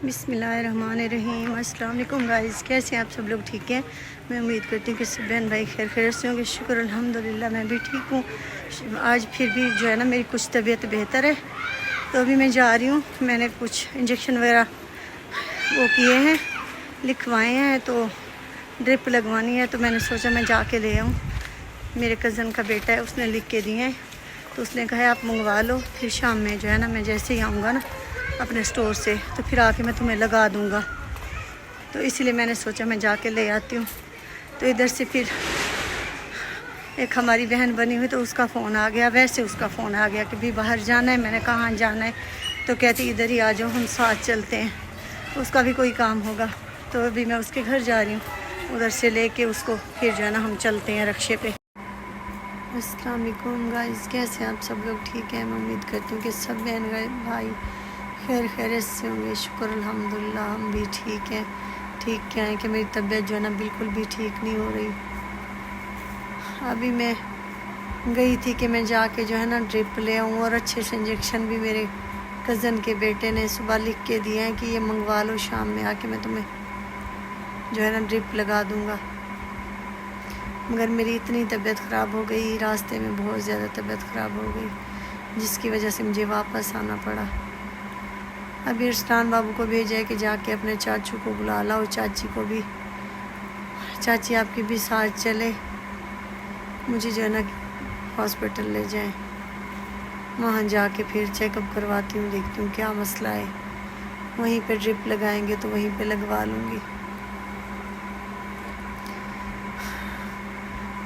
بسم اللہ الرحمن الرحیم۔ السلام علیکم گائز، کیسے ہیں آپ سب لوگ؟ ٹھیک ہیں؟ میں امید کرتی ہوں کہ سب بہن بھائی خیر سے ہوں گے۔ شکر الحمدللہ میں بھی ٹھیک ہوں۔ آج پھر بھی جو ہے نا میری کچھ طبیعت بہتر ہے، تو ابھی میں جا رہی ہوں۔ میں نے کچھ انجیکشن وغیرہ وہ کیے ہیں، لکھوائے ہیں، تو ڈرپ لگوانی ہے، تو میں نے سوچا میں جا کے لے آؤں۔ میرے کزن کا بیٹا ہے، اس نے لکھ کے دیے ہیں، تو اس نے کہا ہے آپ منگوا لو، پھر شام میں جو ہے نا میں جیسے ہی آؤں گا نا اپنے سٹور سے، تو پھر آ کے میں تمہیں لگا دوں گا، تو اسی لیے میں نے سوچا میں جا کے لے آتی ہوں۔ تو ادھر سے پھر ایک ہماری بہن بنی ہوئی، تو اس کا فون آ گیا، ویسے اس کا فون آ گیا کہ بھی باہر جانا ہے۔ میں نے کہاں جانا ہے؟ تو کہتی ادھر ہی آ جاؤ، ہم ساتھ چلتے ہیں، اس کا بھی کوئی کام ہوگا۔ تو ابھی میں اس کے گھر جا رہی ہوں، ادھر سے لے کے اس کو پھر جو ہے نا ہم چلتے ہیں رکشے پہ۔ السلام علیکم گائز، کیسے آپ سب لوگ؟ ٹھیک ہیں؟ میں امید کرتی ہوں کہ سب بہن بھائی خیریت سے ہوں گے۔ شکر الحمدللہ ہم بھی ٹھیک ہیں۔ ٹھیک کیا ہے کہ میری طبیعت جو ہے نا بالکل بھی ٹھیک نہیں ہو رہی۔ ابھی میں گئی تھی کہ میں جا کے جو ہے نا ڈرپ لے آؤں، اور اچھے سے انجیکشن بھی میرے کزن کے بیٹے نے صبح لکھ کے دیے ہیں کہ یہ منگوا لو، شام میں آ کے میں تمہیں جو ہے نا ڈرپ لگا دوں گا۔ مگر میری اتنی طبیعت خراب ہو گئی، راستے میں بہت زیادہ طبیعت خراب ہو گئی، جس کی وجہ سے مجھے واپس آنا پڑا۔ ابھی ارسلان بابو کو بھیجا ہے کہ جا کے اپنے چاچو کو بلا لاؤ، چاچی کو بھی، چاچی آپ کی بھی ساتھ چلے، مجھے جو ہے نا ہاسپٹل لے جائیں، وہاں جا کے پھر چیک اپ کرواتی ہوں، دیکھتی ہوں کیا مسئلہ ہے، وہیں پہ ڈرپ لگائیں گے تو وہیں پہ لگوا لوں گی۔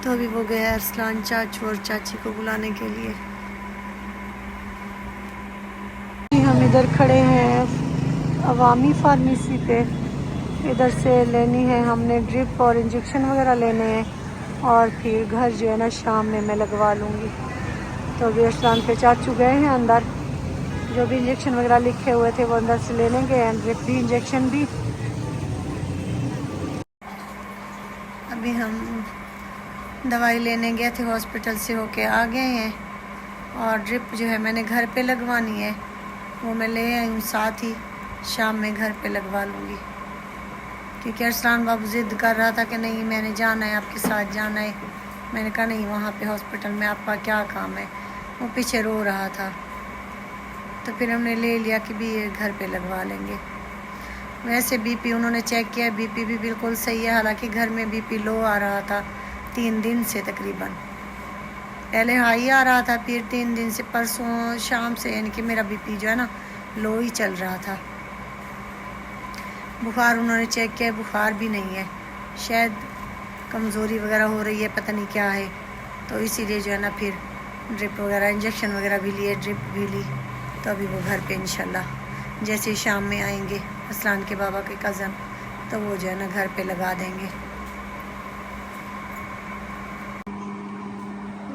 تو ابھی وہ گیا ارسلان چاچو اور چاچی کو بلانے کے لیے۔ ہم ادھر کھڑے ہیں عوامی فارمیسی پہ، ادھر سے لینی ہے ہم نے ڈرپ اور انجیکشن وغیرہ لینے ہیں، اور پھر گھر جو ہے نا شام میں لگوا لوں گی۔ تو ابھی ارسلان کے چاچو گئے ہیں اندر، جو بھی انجیکشن وغیرہ لکھے ہوئے تھے وہ اندر سے لینے گئے ہیں، ڈرپ بھی انجیکشن بھی۔ ابھی ہم دوائی لینے گئے تھے، ہاسپٹل سے ہو کے آ گئے ہیں، اور ڈرپ جو ہے میں نے گھر پہ لگوانی ہے، وہ میں لے آئی ہوں ساتھ ہی، شام میں گھر پہ لگوا لوں گی، کیونکہ ارسلان بابو ضد کر رہا تھا کہ نہیں میں نے جانا ہے، آپ کے ساتھ جانا ہے۔ میں نے کہا نہیں، وہاں پہ ہاسپٹل میں آپ کا کیا کام ہے، وہ پیچھے رو رہا تھا، تو پھر ہم نے لے لیا کہ بھی یہ گھر پہ لگوا لیں گے۔ ویسے بی پی انہوں نے چیک کیا، بی پی بھی بالکل صحیح ہے، حالانکہ گھر میں بی پی لو آ رہا تھا 3 دن سے تقریباً، پہلے ہائی آ رہا تھا، پھر 3 دن سے پرسوں شام سے یعنی کہ میرا بی پی جو ہے نا لو ہی چل رہا تھا۔ بخار انہوں نے چیک کیا، بخار بھی نہیں ہے، شاید کمزوری وغیرہ ہو رہی ہے، پتہ نہیں کیا ہے، تو اسی لیے جو ہے نا پھر ڈرپ وغیرہ انجیکشن وغیرہ بھی لیے، ڈرپ بھی لی، تو ابھی وہ گھر پہ انشاءاللہ جیسے ہی شام میں آئیں گے ارسلان کے بابا کے کزن، تو وہ جو ہے نا گھر پہ لگا دیں گے۔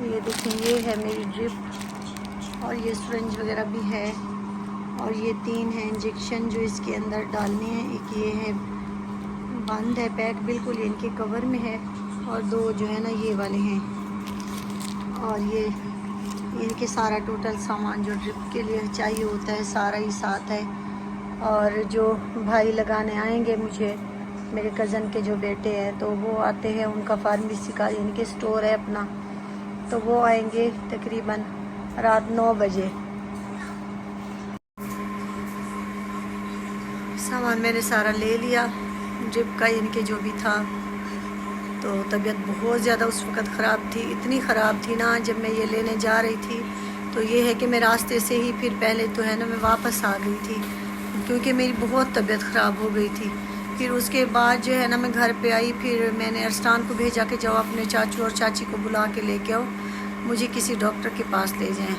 یہ دیکھیں، یہ ہے میری ڈرپ، اور یہ سرنج وغیرہ بھی ہے، اور یہ 3 ہیں انجیکشن جو اس کے اندر ڈالنے ہیں، ایک یہ ہے بند ہے پیک بالکل، یہ ان کے کور میں ہے، اور 2 جو ہے نا یہ والے ہیں، اور یہ ان کے سارا ٹوٹل سامان جو ڈرپ کے لیے چاہیے ہوتا ہے سارا ہی ساتھ ہے۔ اور جو بھائی لگانے آئیں گے مجھے، میرے کزن کے جو بیٹے ہیں، تو وہ آتے ہیں، ان کا فارمیسی کا ان کے سٹور ہے اپنا، تو وہ آئیں گے تقریباً رات 9 بجے۔ سامان میں نے سارا لے لیا ڈرپ کا، ان کے جو بھی تھا، تو طبیعت بہت زیادہ اس وقت خراب تھی، اتنی خراب تھی نا، جب میں یہ لینے جا رہی تھی تو یہ ہے کہ میں راستے سے ہی پھر پہلے تو ہے نا میں واپس آ گئی تھی، کیونکہ میری بہت طبیعت خراب ہو گئی تھی۔ پھر اس کے بعد جو ہے نا میں گھر پہ آئی، پھر میں نے ارسلان کو بھیجا کہ جاؤ اپنے چاچو اور چاچی کو بلا کے لے کے آؤ، مجھے کسی ڈاکٹر کے پاس لے جائیں۔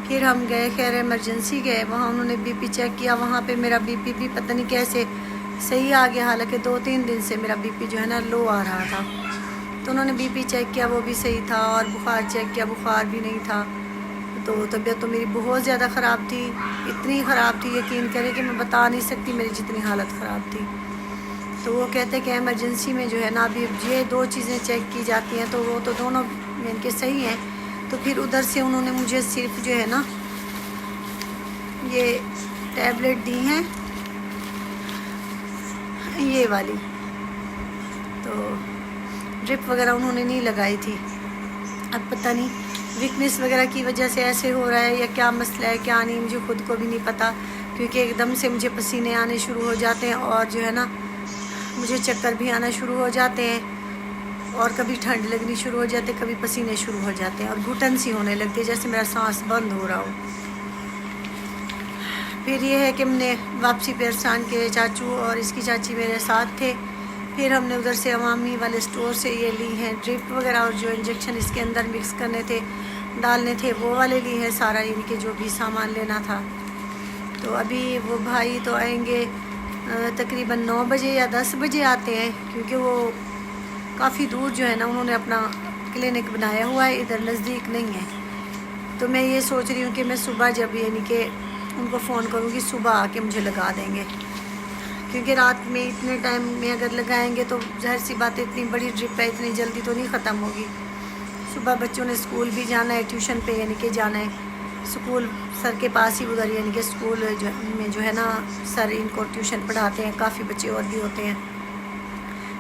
پھر ہم گئے، خیر ایمرجنسی گئے، وہاں انہوں نے بی پی چیک کیا، وہاں پہ میرا بی پی بھی پتہ نہیں کیسے صحیح آ گیا، حالانکہ 2-3 دن سے میرا بی پی جو ہے نا لو آ رہا تھا، تو انہوں نے بی پی چیک کیا، وہ بھی صحیح تھا، اور بخار چیک کیا، بخار بھی نہیں تھا۔ تو طبیعت تو میری بہت زیادہ خراب تھی، اتنی خراب تھی یقین کریں کہ میں بتا نہیں سکتی میری جتنی حالت خراب تھی۔ تو وہ کہتے کہ ایمرجنسی میں جو ہے نا ابھی یہ 2 چیزیں چیک کی جاتی ہیں، تو وہ تو دونوں ان کے صحیح ہیں، تو پھر ادھر سے انہوں نے مجھے صرف جو ہے نا یہ ٹیبلٹ دی ہیں، یہ والی، تو ڈرپ وغیرہ انہوں نے نہیں لگائی تھی. اب پتہ نہیں ویکنیس وغیرہ کی وجہ سے ایسے ہو رہا ہے یا کیا مسئلہ ہے کیا نہیں، مجھے خود کو بھی نہیں پتہ، کیونکہ ایک دم سے مجھے پسینے آنے شروع ہو جاتے ہیں اور جو ہے نا مجھے چکر بھی آنا شروع ہو جاتے ہیں، اور کبھی ٹھنڈ لگنی شروع ہو جاتے، کبھی پسینے شروع ہو جاتے ہیں اور گھٹن سی ہونے لگتی ہے جیسے میرا سانس بند ہو رہا ہو. پھر یہ ہے کہ ہم نے واپسی پہ ارسلان کے چاچو اور اس کی چاچی میرے ساتھ تھے. پھر ہم نے ادھر سے عوامی والے سٹور سے یہ لی ہیں ڈرپ وغیرہ، اور جو انجیکشن اس کے اندر مکس کرنے تھے ڈالنے تھے وہ والے لی ہیں سارا، ان کے جو بھی سامان لینا تھا. تو ابھی وہ بھائی تو آئیں گے تقریباً 9 بجے یا 10 بجے آتے ہیں، کیونکہ وہ کافی دور جو ہے نا انہوں نے اپنا کلینک بنایا ہوا ہے، ادھر نزدیک نہیں ہے. تو میں یہ سوچ رہی ہوں کہ میں صبح جب یعنی کہ ان کو فون کروں گی صبح آ کے مجھے لگا دیں گے، کیونکہ رات میں اتنے ٹائم میں اگر لگائیں گے تو ظاہر سی بات ہے اتنی بڑی ڈرپ ہے اتنی جلدی تو نہیں ختم ہوگی. صبح بچوں نے اسکول بھی جانا ہے، ٹیوشن پہ یعنی کہ جانا ہے، اسکول سر کے پاس ہی ادھر یعنی کہ اسکول میں جو ہے نا سر ان کو ٹیوشن پڑھاتے ہیں، کافی بچے اور بھی ہوتے ہیں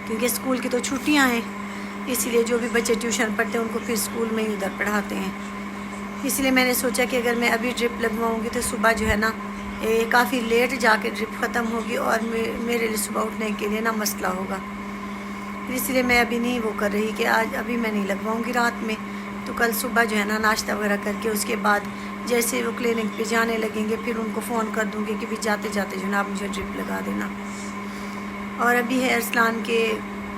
کیونکہ اسکول کی تو چھٹیاں ہیں، اسی لیے جو بھی بچے ٹیوشن پڑھتے ہیں ان کو پھر اسکول میں ہی ادھر پڑھاتے ہیں. اس لیے میں نے سوچا کہ اگر میں ابھی ڈرپ لگواؤں گی تو صبح جو ہے نا کافی لیٹ جا کے ڈرپ ختم ہوگی اور میرے لیے صبح اٹھنے کے لیے نا مسئلہ ہوگا. اس لیے میں ابھی نہیں وہ کر رہی کہ آج ابھی میں نہیں لگواؤں گی رات میں، تو کل صبح جو ہے نا ناشتہ وغیرہ کر کے اس کے بعد جیسے وہ کلینک پہ جانے لگیں گے پھر ان کو فون کر دوں گی کہ بھی جاتے جاتے جو نا آپ مجھے ڈرپ لگا دینا. اور ابھی ہے ارسلان کے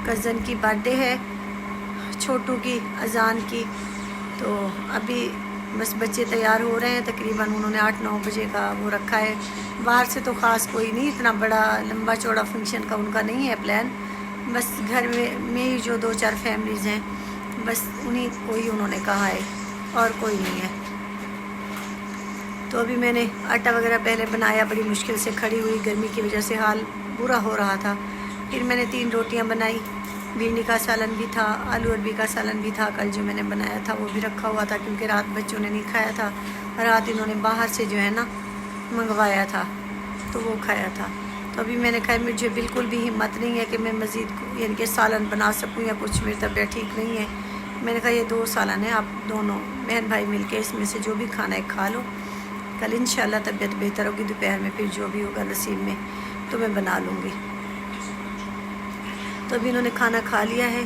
کزن کی برتھ ڈے ہے، چھوٹو کی اذان کی، تو ابھی بس بچے تیار ہو رہے ہیں، تقریباً انہوں نے 8-9 بجے کا وہ رکھا ہے. باہر سے تو خاص کوئی نہیں، اتنا بڑا لمبا چوڑا فنکشن کا ان کا نہیں ہے پلان، بس گھر میں ہی جو 2-4 فیملیز ہیں بس انہیں کو ہی انہوں نے کہا ہے اور کوئی نہیں ہے. تو ابھی میں نے آٹا وغیرہ پہلے بنایا، بڑی مشکل سے کھڑی ہوئی، گرمی کی وجہ سے حال برا ہو رہا تھا. پھر میں نے 3 روٹیاں بنائی، بھنڈی کا سالن بھی تھا، آلو عربی کا سالن بھی تھا، کل جو میں نے بنایا تھا وہ بھی رکھا ہوا تھا کیونکہ رات بچوں نے نہیں کھایا تھا، رات انہوں نے باہر سے جو ہے نا منگوایا تھا تو وہ کھایا تھا. تو ابھی میں نے کہا مجھے بالکل بھی ہمت نہیں ہے کہ میں مزید یعنی کہ سالن بنا سکوں یا کچھ، میری طبیعت ٹھیک نہیں ہے. میں نے کہا یہ 2 سالن ہیں، آپ دونوں بہن بھائی مل کے اس میں سے جو بھی کھانا ہے کھا لو، کل انشاءاللہ طبیعت بہتر ہوگی، دوپہر میں پھر جو بھی ہوگا نصیب میں تو میں بنا لوں گی. تو ابھی انہوں نے کھانا کھا لیا ہے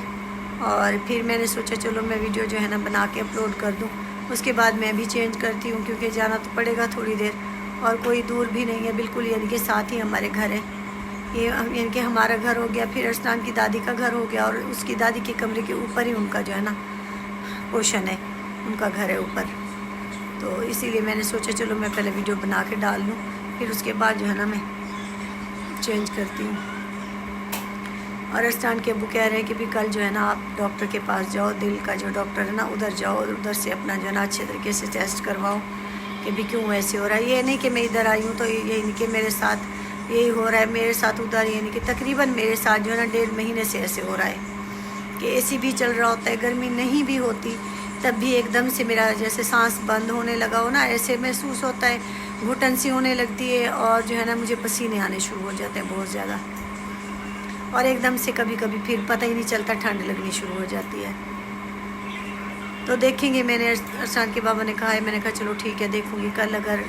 اور پھر میں نے سوچا چلو میں ویڈیو جو ہے نا بنا کے اپلوڈ کر دوں. اس کے بعد میں بھی چینج کرتی ہوں کیونکہ جانا تو پڑے گا تھوڑی دیر، اور کوئی دور بھی نہیں ہے، بالکل یعنی کہ ساتھ ہی ہمارے گھر ہے. یہ یعنی کہ ہمارا گھر ہو گیا، پھر ارسلان کی دادی کا گھر ہو گیا، اور اس کی دادی کے کمرے کے اوپر ہی ان کا جو ہے نا پوشن ہے، ان کا گھر ہے اوپر. تو اسی لیے میں نے سوچا چلو میں پہلے ویڈیو بنا کے ڈال لوں، پھر اس کے بعد جو ہے نا میں چینج کرتی ہوں. اور ارسلان کے ابو کہہ رہے ہیں کہ بھی کل جو ہے نا آپ ڈاکٹر کے پاس جاؤ، دل کا جو ڈاکٹر ہے نا ادھر جاؤ اور ادھر سے اپنا جو ہے نا اچھے طریقے سے ٹیسٹ کرواؤ کہ بھی کیوں ایسے ہو رہا ہے. یہ نہیں کہ میں ادھر آئی ہوں تو یہی نہیں کہ میرے ساتھ یہی ہو رہا ہے، میرے ساتھ ادھر یعنی کہ تقریباً میرے ساتھ جو ہے نا 1.5 مہینے سے ایسے ہو رہا ہے کہ اے سی بھی چل رہا ہوتا ہے، گرمی نہیں بھی ہوتی تب بھی ایک دم سے میرا جیسے سانس بند ہونے لگا ہو نا ایسے محسوس ہوتا ہے، گھٹن سی ہونے لگتی ہے اور جو ہے نا مجھے پسینے آنے شروع ہو جاتے ہیں بہت زیادہ، اور ایک دم سے کبھی کبھی پھر پتہ ہی نہیں چلتا ٹھنڈ لگنی شروع ہو جاتی ہے. تو دیکھیں گے، میں نے ارسلان کے بابا نے کہا ہے، میں نے کہا چلو ٹھیک ہے دیکھوں گی، کل اگر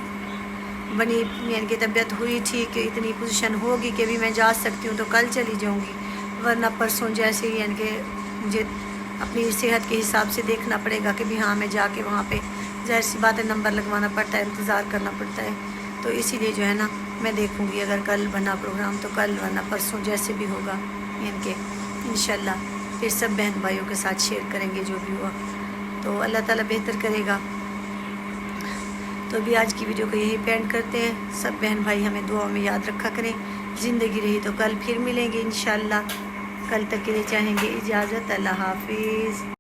بنی یعنی کہ طبیعت ہوئی ٹھیک ہے، اتنی پوزیشن ہوگی کہ بھی میں جا سکتی ہوں تو کل چلی جاؤں گی، ورنہ پرسوں جیسے ہی یعنی کہ مجھے اپنی صحت کے حساب سے دیکھنا پڑے گا کہ بھی ہاں میں جا کے وہاں پہ ظاہر سی بات ہے نمبر لگوانا پڑتا ہے، انتظار کرنا پڑتا ہے. تو اسی لیے جو ہے نا میں دیکھوں گی اگر کل بنا پروگرام تو کل، ورنہ پرسوں جیسے بھی ہوگا یعنی کہ انشاءاللہ پھر سب بہن بھائیوں کے ساتھ شیئر کریں گے جو بھی ہوا، تو اللہ تعالیٰ بہتر کرے گا. تو ابھی آج کی ویڈیو کو یہی پینڈ کرتے ہیں. سب بہن بھائی ہمیں دعاؤں میں یاد رکھا کریں، زندگی رہی تو کل پھر ملیں گے انشاءاللہ. کل تک کے لیے چاہیں گے اجازت، اللہ حافظ.